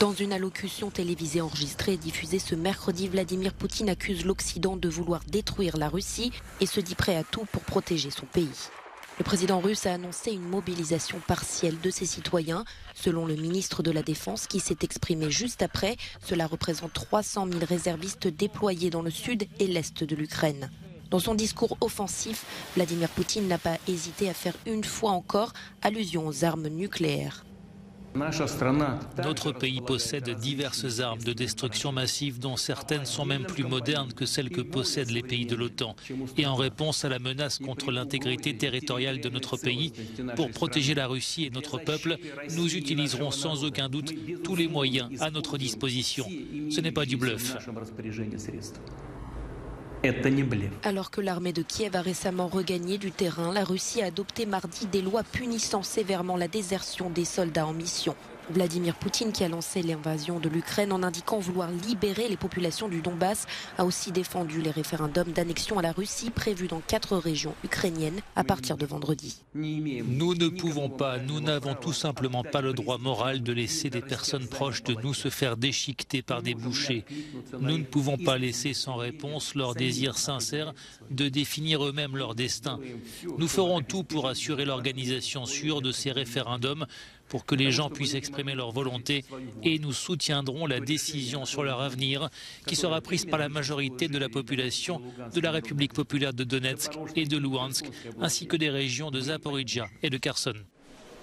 Dans une allocution télévisée enregistrée et diffusée ce mercredi, Vladimir Poutine accuse l'Occident de vouloir détruire la Russie et se dit prêt à tout pour protéger son pays. Le président russe a annoncé une mobilisation partielle de ses citoyens. Selon le ministre de la Défense qui s'est exprimé juste après, cela représente 300 000 réservistes déployés dans le sud et l'est de l'Ukraine. Dans son discours offensif, Vladimir Poutine n'a pas hésité à faire une fois encore allusion aux armes nucléaires. Notre pays possède diverses armes de destruction massive dont certaines sont même plus modernes que celles que possèdent les pays de l'OTAN. Et en réponse à la menace contre l'intégrité territoriale de notre pays, pour protéger la Russie et notre peuple, nous utiliserons sans aucun doute tous les moyens à notre disposition. Ce n'est pas du bluff. Alors que l'armée de Kiev a récemment regagné du terrain, la Russie a adopté mardi des lois punissant sévèrement la désertion des soldats en mission. Vladimir Poutine, qui a lancé l'invasion de l'Ukraine en indiquant vouloir libérer les populations du Donbass, a aussi défendu les référendums d'annexion à la Russie prévus dans 4 régions ukrainiennes à partir de vendredi. Nous ne pouvons pas, nous n'avons tout simplement pas le droit moral de laisser des personnes proches de nous se faire déchiqueter par des bouchers. Nous ne pouvons pas laisser sans réponse leur désir sincère de définir eux-mêmes leur destin. Nous ferons tout pour assurer l'organisation sûre de ces référendums, pour que les gens puissent exprimer leur volonté, et nous soutiendrons la décision sur leur avenir qui sera prise par la majorité de la population de la République populaire de Donetsk et de Louhansk, ainsi que des régions de Zaporijia et de Kherson.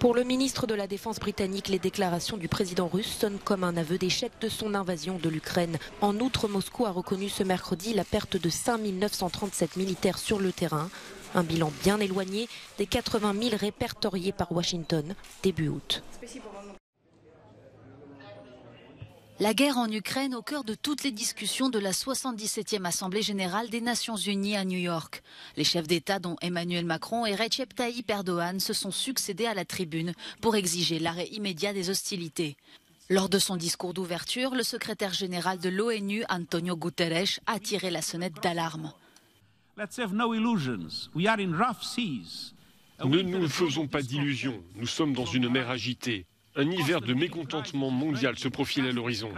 Pour le ministre de la Défense britannique, les déclarations du président russe sonnent comme un aveu d'échec de son invasion de l'Ukraine. En outre, Moscou a reconnu ce mercredi la perte de 5 937 militaires sur le terrain. Un bilan bien éloigné des 80 000 répertoriés par Washington début août. La guerre en Ukraine au cœur de toutes les discussions de la 77e Assemblée générale des Nations unies à New York. Les chefs d'État dont Emmanuel Macron et Recep Tayyip Erdogan se sont succédés à la tribune pour exiger l'arrêt immédiat des hostilités. Lors de son discours d'ouverture, le secrétaire général de l'ONU, Antonio Guterres, a tiré la sonnette d'alarme. Ne nous faisons pas d'illusions, nous sommes dans une mer agitée. Un hiver de mécontentement mondial se profile à l'horizon.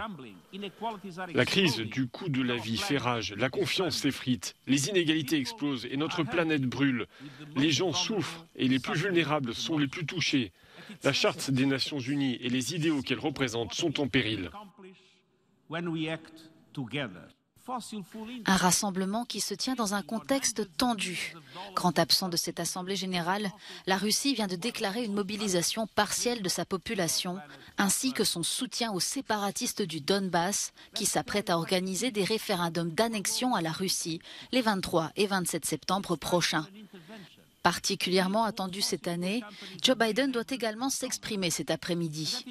La crise du coût de la vie fait rage, la confiance s'effrite, les inégalités explosent et notre planète brûle. Les gens souffrent et les plus vulnérables sont les plus touchés. La Charte des Nations Unies et les idéaux qu'elle représente sont en péril. Un rassemblement qui se tient dans un contexte tendu. Grand absent de cette assemblée générale, la Russie vient de déclarer une mobilisation partielle de sa population, ainsi que son soutien aux séparatistes du Donbass, qui s'apprêtent à organiser des référendums d'annexion à la Russie les 23 et 27 septembre prochains. Particulièrement attendu cette année, Joe Biden doit également s'exprimer cet après-midi.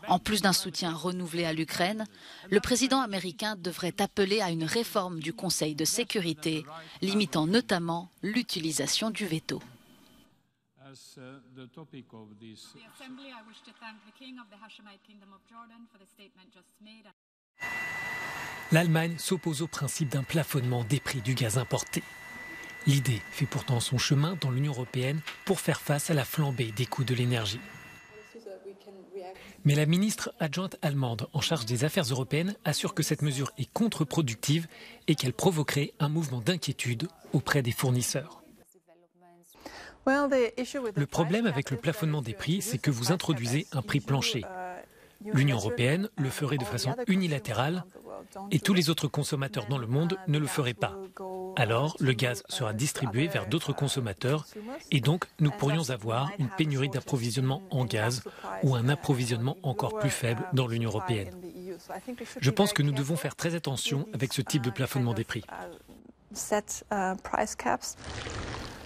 En plus d'un soutien renouvelé à l'Ukraine, le président américain devrait appeler à une réforme du Conseil de sécurité, limitant notamment l'utilisation du veto. L'Allemagne s'oppose au principe d'un plafonnement des prix du gaz importé. L'idée fait pourtant son chemin dans l'Union européenne pour faire face à la flambée des coûts de l'énergie. Mais la ministre adjointe allemande en charge des affaires européennes assure que cette mesure est contre-productive et qu'elle provoquerait un mouvement d'inquiétude auprès des fournisseurs. Le problème avec le plafonnement des prix, c'est que vous introduisez un prix plancher. L'Union européenne le ferait de façon unilatérale et tous les autres consommateurs dans le monde ne le feraient pas. Alors, le gaz sera distribué vers d'autres consommateurs et donc nous pourrions avoir une pénurie d'approvisionnement en gaz ou un approvisionnement encore plus faible dans l'Union européenne. Je pense que nous devons faire très attention avec ce type de plafonnement des prix.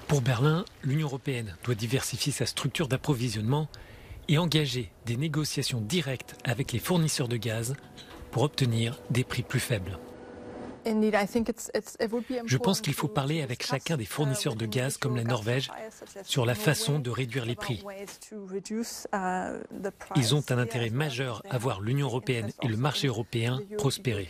Pour Berlin, l'Union européenne doit diversifier sa structure d'approvisionnement et engager des négociations directes avec les fournisseurs de gaz pour obtenir des prix plus faibles. Je pense qu'il faut parler avec chacun des fournisseurs de gaz comme la Norvège sur la façon de réduire les prix. Ils ont un intérêt majeur à voir l'Union européenne et le marché européen prospérer.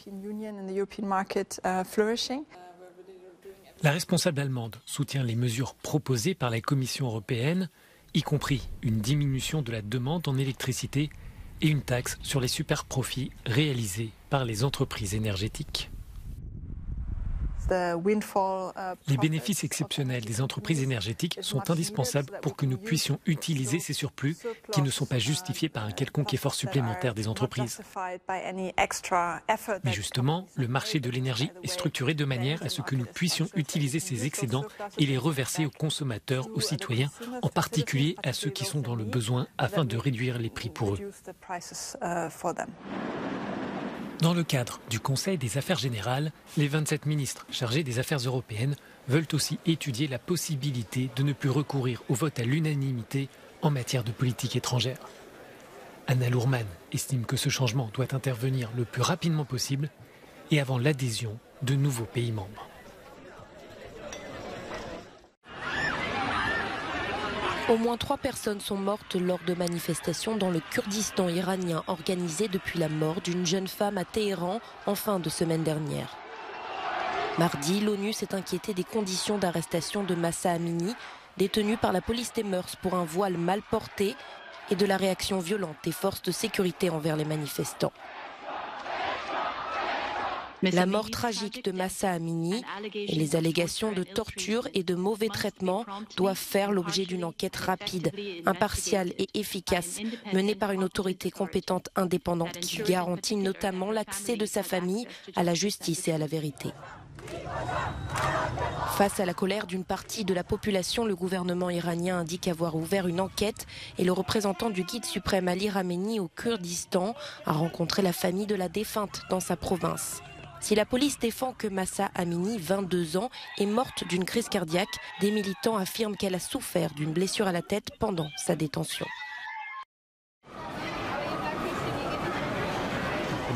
La responsable allemande soutient les mesures proposées par la Commission européenne, y compris une diminution de la demande en électricité, et une taxe sur les super-profits réalisés par les entreprises énergétiques. Les bénéfices exceptionnels des entreprises énergétiques sont indispensables pour que nous puissions utiliser ces surplus qui ne sont pas justifiés par un quelconque effort supplémentaire des entreprises. Mais justement, le marché de l'énergie est structuré de manière à ce que nous puissions utiliser ces excédents et les reverser aux consommateurs, aux citoyens, en particulier à ceux qui sont dans le besoin afin de réduire les prix pour eux. Dans le cadre du Conseil des affaires générales, les 27 ministres chargés des affaires européennes veulent aussi étudier la possibilité de ne plus recourir au vote à l'unanimité en matière de politique étrangère. Anna Lourmann estime que ce changement doit intervenir le plus rapidement possible et avant l'adhésion de nouveaux pays membres. Au moins 3 personnes sont mortes lors de manifestations dans le Kurdistan iranien organisées depuis la mort d'une jeune femme à Téhéran en fin de semaine dernière. Mardi, l'ONU s'est inquiétée des conditions d'arrestation de Mahsa Amini, détenu par la police des mœurs pour un voile mal porté, et de la réaction violente des forces de sécurité envers les manifestants. La mort tragique de Mahsa Amini et les allégations de torture et de mauvais traitements doivent faire l'objet d'une enquête rapide, impartiale et efficace, menée par une autorité compétente indépendante qui garantit notamment l'accès de sa famille à la justice et à la vérité. Face à la colère d'une partie de la population, le gouvernement iranien indique avoir ouvert une enquête et le représentant du guide suprême Ali Khamenei au Kurdistan a rencontré la famille de la défunte dans sa province. Si la police défend que Mahsa Amini, 22 ans, est morte d'une crise cardiaque, des militants affirment qu'elle a souffert d'une blessure à la tête pendant sa détention.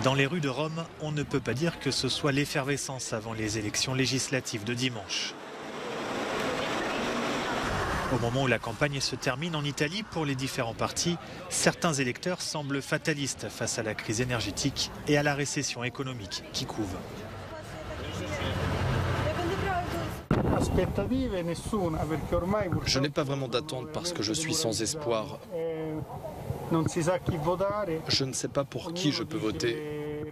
Dans les rues de Rome, on ne peut pas dire que ce soit l'effervescence avant les élections législatives de dimanche. Au moment où la campagne se termine en Italie pour les différents partis, certains électeurs semblent fatalistes face à la crise énergétique et à la récession économique qui couve. Je n'ai pas vraiment d'attente parce que je suis sans espoir. Je ne sais pas pour qui je peux voter.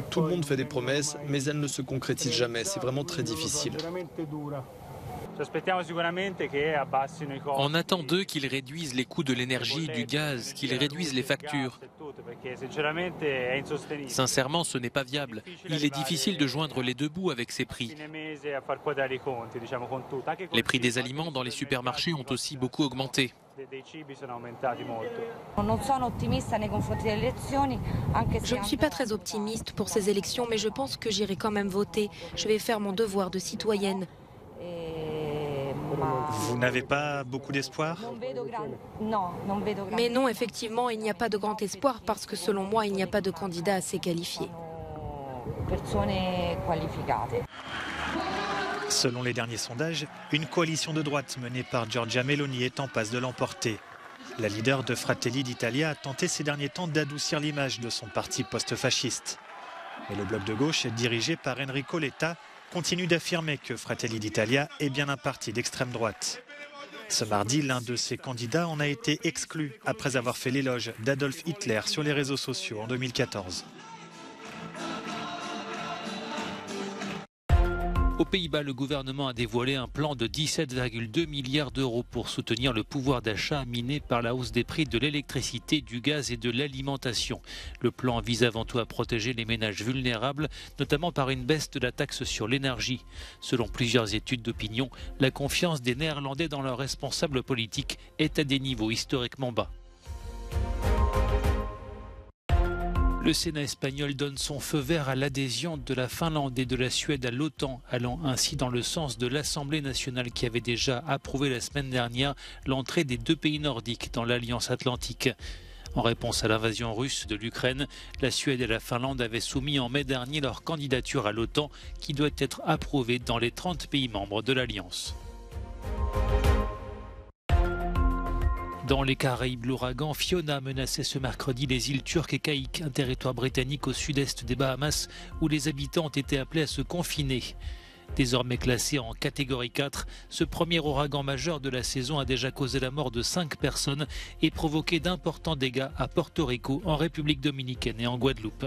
Tout le monde fait des promesses, mais elles ne se concrétisent jamais. C'est vraiment très difficile. On attend d'eux qu'ils réduisent les coûts de l'énergie, du gaz, qu'ils réduisent les factures. Sincèrement, ce n'est pas viable. Il est difficile de joindre les deux bouts avec ces prix. Les prix des aliments dans les supermarchés ont aussi beaucoup augmenté. Je ne suis pas très optimiste pour ces élections, mais je pense que j'irai quand même voter. Je vais faire mon devoir de citoyenne. Vous n'avez pas beaucoup d'espoir ? Mais non, effectivement, il n'y a pas de grand espoir parce que selon moi, il n'y a pas de candidat assez qualifié. Selon les derniers sondages, une coalition de droite menée par Giorgia Meloni est en passe de l'emporter. La leader de Fratelli d'Italia a tenté ces derniers temps d'adoucir l'image de son parti post-fasciste. Mais le bloc de gauche, dirigé par Enrico Letta, continue d'affirmer que Fratelli d'Italia est bien un parti d'extrême droite. Ce mardi, l'un de ses candidats en a été exclu après avoir fait l'éloge d'Adolf Hitler sur les réseaux sociaux en 2014. Aux Pays-Bas, le gouvernement a dévoilé un plan de 17,2 milliards d'euros pour soutenir le pouvoir d'achat miné par la hausse des prix de l'électricité, du gaz et de l'alimentation. Le plan vise avant tout à protéger les ménages vulnérables, notamment par une baisse de la taxe sur l'énergie. Selon plusieurs études d'opinion, la confiance des Néerlandais dans leurs responsables politiques est à des niveaux historiquement bas. Le Sénat espagnol donne son feu vert à l'adhésion de la Finlande et de la Suède à l'OTAN, allant ainsi dans le sens de l'Assemblée nationale qui avait déjà approuvé la semaine dernière l'entrée des deux pays nordiques dans l'Alliance atlantique. En réponse à l'invasion russe de l'Ukraine, la Suède et la Finlande avaient soumis en mai dernier leur candidature à l'OTAN qui doit être approuvée dans les 30 pays membres de l'Alliance. Dans les Caraïbes, l'ouragan Fiona menaçait ce mercredi les îles Turques et Caïques, un territoire britannique au sud-est des Bahamas où les habitants ont été appelés à se confiner. Désormais classé en catégorie 4, ce premier ouragan majeur de la saison a déjà causé la mort de 5 personnes et provoqué d'importants dégâts à Porto Rico, en République dominicaine et en Guadeloupe.